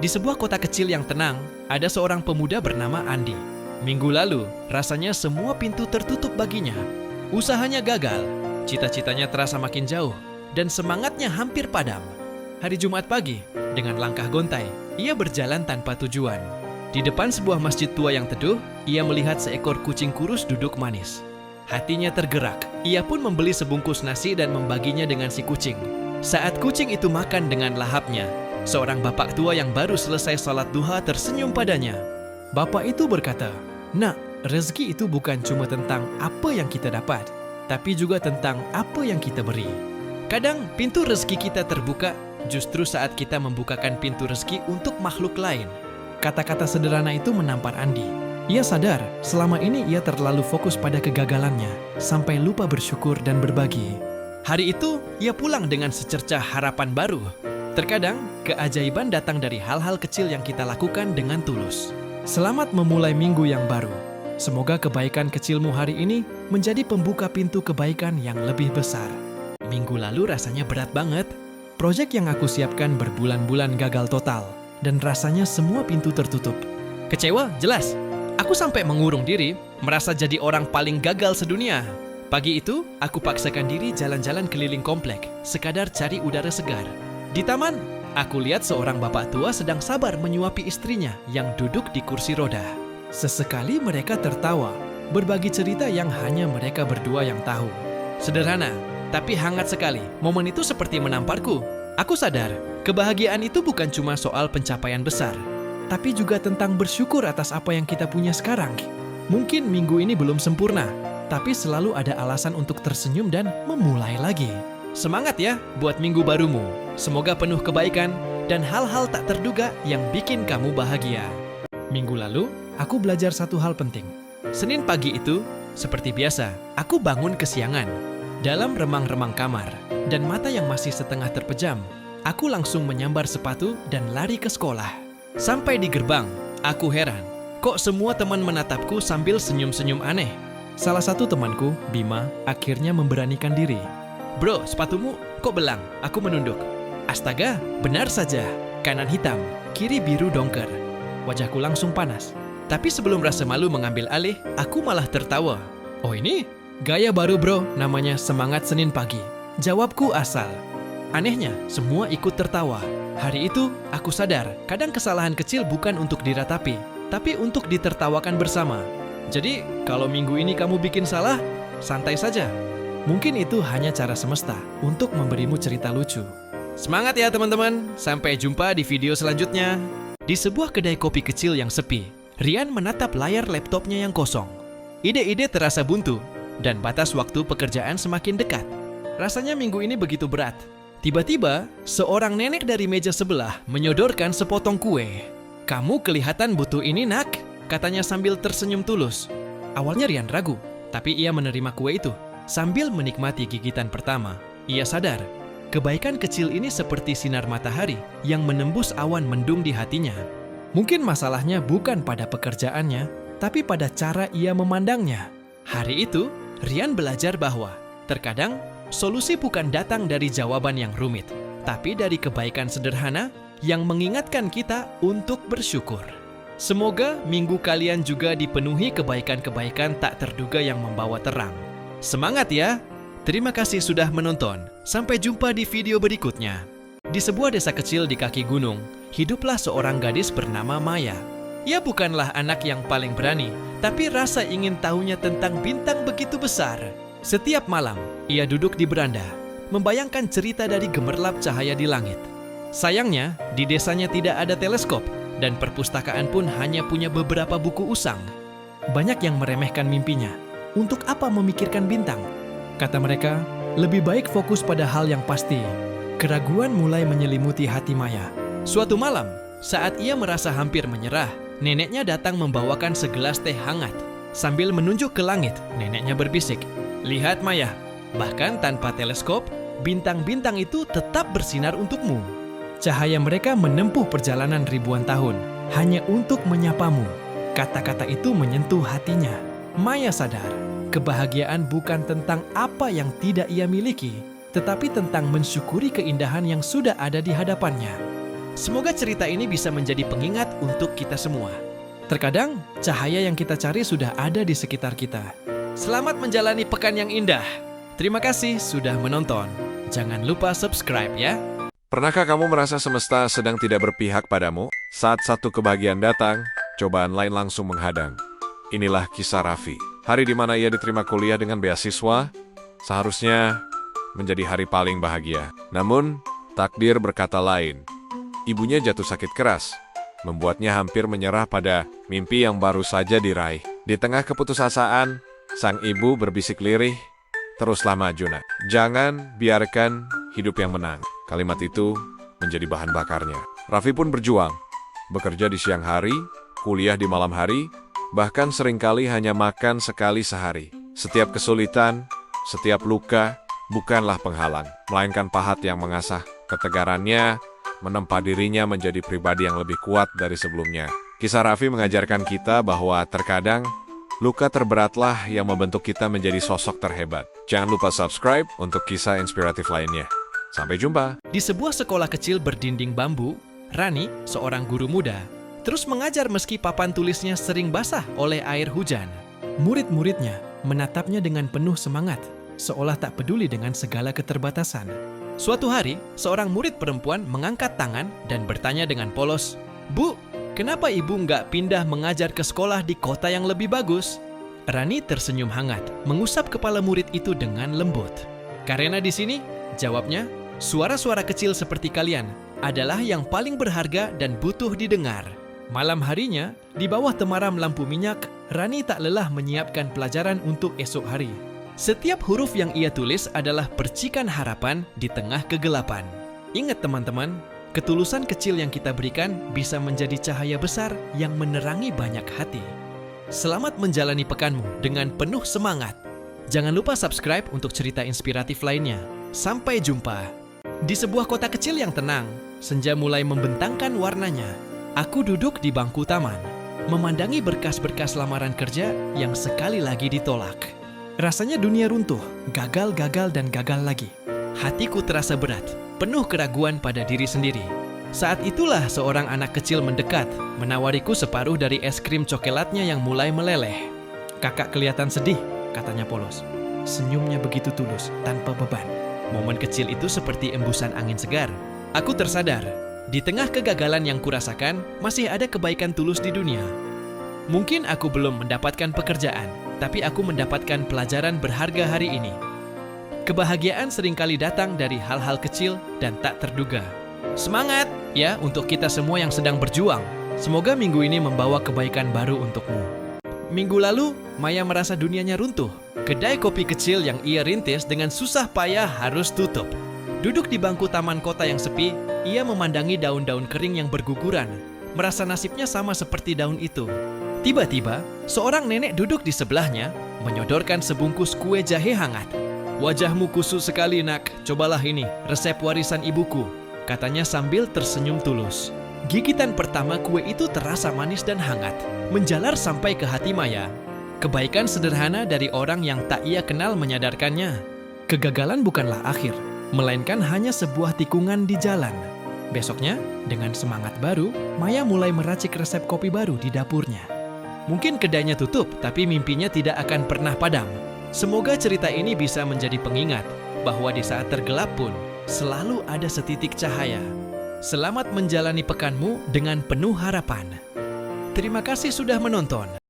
Di sebuah kota kecil yang tenang, ada seorang pemuda bernama Andi. Minggu lalu, rasanya semua pintu tertutup baginya. Usahanya gagal, cita-citanya terasa makin jauh, dan semangatnya hampir padam. Hari Jumat pagi, dengan langkah gontai, ia berjalan tanpa tujuan. Di depan sebuah masjid tua yang teduh, ia melihat seekor kucing kurus duduk manis. Hatinya tergerak, ia pun membeli sebungkus nasi dan membaginya dengan si kucing. Saat kucing itu makan dengan lahapnya, seorang bapak tua yang baru selesai salat duha tersenyum padanya. Bapak itu berkata, "Nak, rezeki itu bukan cuma tentang apa yang kita dapat, tapi juga tentang apa yang kita beri." Kadang pintu rezeki kita terbuka justru saat kita membukakan pintu rezeki untuk makhluk lain. Kata-kata sederhana itu menampar Andi. Ia sadar selama ini ia terlalu fokus pada kegagalannya, sampai lupa bersyukur dan berbagi. Hari itu, ia pulang dengan secercah harapan baru. Terkadang, keajaiban datang dari hal-hal kecil yang kita lakukan dengan tulus. Selamat memulai minggu yang baru. Semoga kebaikan kecilmu hari ini menjadi pembuka pintu kebaikan yang lebih besar. Minggu lalu rasanya berat banget. Proyek yang aku siapkan berbulan-bulan gagal total, dan rasanya semua pintu tertutup. Kecewa? Jelas. Aku sampai mengurung diri, merasa jadi orang paling gagal sedunia. Pagi itu, aku paksakan diri jalan-jalan keliling komplek, sekadar cari udara segar. Di taman, aku lihat seorang bapak tua sedang sabar menyuapi istrinya yang duduk di kursi roda. Sesekali mereka tertawa, berbagi cerita yang hanya mereka berdua yang tahu. Sederhana, tapi hangat sekali. Momen itu seperti menamparku. Aku sadar, kebahagiaan itu bukan cuma soal pencapaian besar, tapi juga tentang bersyukur atas apa yang kita punya sekarang. Mungkin minggu ini belum sempurna, tapi selalu ada alasan untuk tersenyum dan memulai lagi. Semangat ya buat minggu barumu. Semoga penuh kebaikan dan hal-hal tak terduga yang bikin kamu bahagia. Minggu lalu, aku belajar satu hal penting. Senin pagi itu, seperti biasa, aku bangun kesiangan. Dalam remang-remang kamar, dan mata yang masih setengah terpejam, aku langsung menyambar sepatu dan lari ke sekolah. Sampai di gerbang, aku heran. Kok semua teman menatapku sambil senyum-senyum aneh? Salah satu temanku, Bima, akhirnya memberanikan diri. "Bro, sepatumu kok belang?" Aku menunduk. Astaga, benar saja. Kanan hitam, kiri biru dongker. Wajahku langsung panas. Tapi sebelum rasa malu mengambil alih, aku malah tertawa. "Oh ini? Gaya baru bro, namanya semangat Senin pagi." Jawabku asal. Anehnya, semua ikut tertawa. Hari itu, aku sadar, kadang kesalahan kecil bukan untuk diratapi, tapi untuk ditertawakan bersama. Jadi, kalau minggu ini kamu bikin salah, santai saja. Mungkin itu hanya cara semesta untuk memberimu cerita lucu. Semangat ya teman-teman, sampai jumpa di video selanjutnya. Di sebuah kedai kopi kecil yang sepi, Rian menatap layar laptopnya yang kosong. Ide-ide terasa buntu, dan batas waktu pekerjaan semakin dekat. Rasanya minggu ini begitu berat. Tiba-tiba, seorang nenek dari meja sebelah menyodorkan sepotong kue. "Kamu kelihatan butuh ini, nak," katanya sambil tersenyum tulus. Awalnya Rian ragu, tapi ia menerima kue itu. Sambil menikmati gigitan pertama, ia sadar, kebaikan kecil ini seperti sinar matahari yang menembus awan mendung di hatinya. Mungkin masalahnya bukan pada pekerjaannya, tapi pada cara ia memandangnya. Hari itu, Rian belajar bahwa terkadang solusi bukan datang dari jawaban yang rumit, tapi dari kebaikan sederhana yang mengingatkan kita untuk bersyukur. Semoga minggu kalian juga dipenuhi kebaikan-kebaikan tak terduga yang membawa terang. Semangat ya! Terima kasih sudah menonton. Sampai jumpa di video berikutnya. Di sebuah desa kecil di kaki gunung, hiduplah seorang gadis bernama Maya. Ia bukanlah anak yang paling berani, tapi rasa ingin tahunya tentang bintang begitu besar. Setiap malam, ia duduk di beranda, membayangkan cerita dari gemerlap cahaya di langit. Sayangnya, di desanya tidak ada teleskop, dan perpustakaan pun hanya punya beberapa buku usang. Banyak yang meremehkan mimpinya. Untuk apa memikirkan bintang? Kata mereka, lebih baik fokus pada hal yang pasti. Keraguan mulai menyelimuti hati Maya. Suatu malam, saat ia merasa hampir menyerah, neneknya datang membawakan segelas teh hangat. Sambil menunjuk ke langit, neneknya berbisik, "Lihat Maya, bahkan tanpa teleskop, bintang-bintang itu tetap bersinar untukmu." Cahaya mereka menempuh perjalanan ribuan tahun, hanya untuk menyapamu. Kata-kata itu menyentuh hatinya. Maya sadar, kebahagiaan bukan tentang apa yang tidak ia miliki, tetapi tentang mensyukuri keindahan yang sudah ada di hadapannya. Semoga cerita ini bisa menjadi pengingat untuk kita semua. Terkadang, cahaya yang kita cari sudah ada di sekitar kita. Selamat menjalani pekan yang indah. Terima kasih sudah menonton. Jangan lupa subscribe ya. Pernahkah kamu merasa semesta sedang tidak berpihak padamu? Saat satu kebahagiaan datang, cobaan lain langsung menghadang. Inilah kisah Raffi. Hari di mana ia diterima kuliah dengan beasiswa, seharusnya menjadi hari paling bahagia. Namun, takdir berkata lain. Ibunya jatuh sakit keras, membuatnya hampir menyerah pada mimpi yang baru saja diraih. Di tengah keputusasaan, sang ibu berbisik lirih, "Teruslah maju, nak. Jangan biarkan hidup yang menang." Kalimat itu menjadi bahan bakarnya. Raffi pun berjuang, bekerja di siang hari, kuliah di malam hari, bahkan seringkali hanya makan sekali sehari. Setiap kesulitan, setiap luka, bukanlah penghalang, melainkan pahat yang mengasah ketegarannya, menempa dirinya menjadi pribadi yang lebih kuat dari sebelumnya. Kisah Raffi mengajarkan kita bahwa terkadang luka terberatlah yang membentuk kita menjadi sosok terhebat. Jangan lupa subscribe untuk kisah inspiratif lainnya. Sampai jumpa. Di sebuah sekolah kecil berdinding bambu, Rani, seorang guru muda, terus mengajar meski papan tulisnya sering basah oleh air hujan. Murid-muridnya menatapnya dengan penuh semangat, seolah tak peduli dengan segala keterbatasan. Suatu hari, seorang murid perempuan mengangkat tangan dan bertanya dengan polos, "Bu, kenapa ibu nggak pindah mengajar ke sekolah di kota yang lebih bagus?" Rani tersenyum hangat, mengusap kepala murid itu dengan lembut. "Karena di sini," jawabnya, "suara-suara kecil seperti kalian adalah yang paling berharga dan butuh didengar." Malam harinya, di bawah temaram lampu minyak, Rani tak lelah menyiapkan pelajaran untuk esok hari. Setiap huruf yang ia tulis adalah percikan harapan di tengah kegelapan. Ingat teman-teman, ketulusan kecil yang kita berikan bisa menjadi cahaya besar yang menerangi banyak hati. Selamat menjalani pekanmu dengan penuh semangat. Jangan lupa subscribe untuk cerita inspiratif lainnya. Sampai jumpa. Di sebuah kota kecil yang tenang, senja mulai membentangkan warnanya. Aku duduk di bangku taman, memandangi berkas-berkas lamaran kerja yang sekali lagi ditolak. Rasanya dunia runtuh, gagal, dan gagal lagi. Hatiku terasa berat, penuh keraguan pada diri sendiri. Saat itulah seorang anak kecil mendekat, menawariku separuh dari es krim coklatnya yang mulai meleleh. "Kakak kelihatan sedih," katanya polos. Senyumnya begitu tulus, tanpa beban. Momen kecil itu seperti embusan angin segar. Aku tersadar, di tengah kegagalan yang kurasakan, masih ada kebaikan tulus di dunia. Mungkin aku belum mendapatkan pekerjaan, tapi aku mendapatkan pelajaran berharga hari ini. Kebahagiaan seringkali datang dari hal-hal kecil dan tak terduga. Semangat ya untuk kita semua yang sedang berjuang. Semoga minggu ini membawa kebaikan baru untukmu. Minggu lalu, Maya merasa dunianya runtuh. Kedai kopi kecil yang ia rintis dengan susah payah harus tutup. Duduk di bangku taman kota yang sepi, ia memandangi daun-daun kering yang berguguran. Merasa nasibnya sama seperti daun itu. Tiba-tiba, seorang nenek duduk di sebelahnya, menyodorkan sebungkus kue jahe hangat. "Wajahmu kusut sekali, nak. Cobalah ini, resep warisan ibuku," katanya sambil tersenyum tulus. Gigitan pertama kue itu terasa manis dan hangat, menjalar sampai ke hati Maya. Kebaikan sederhana dari orang yang tak ia kenal menyadarkannya. Kegagalan bukanlah akhir, melainkan hanya sebuah tikungan di jalan. Besoknya, dengan semangat baru, Maya mulai meracik resep kopi baru di dapurnya. Mungkin kedainya tutup, tapi mimpinya tidak akan pernah padam. Semoga cerita ini bisa menjadi pengingat bahwa di saat tergelap pun selalu ada setitik cahaya. Selamat menjalani pekanmu dengan penuh harapan. Terima kasih sudah menonton.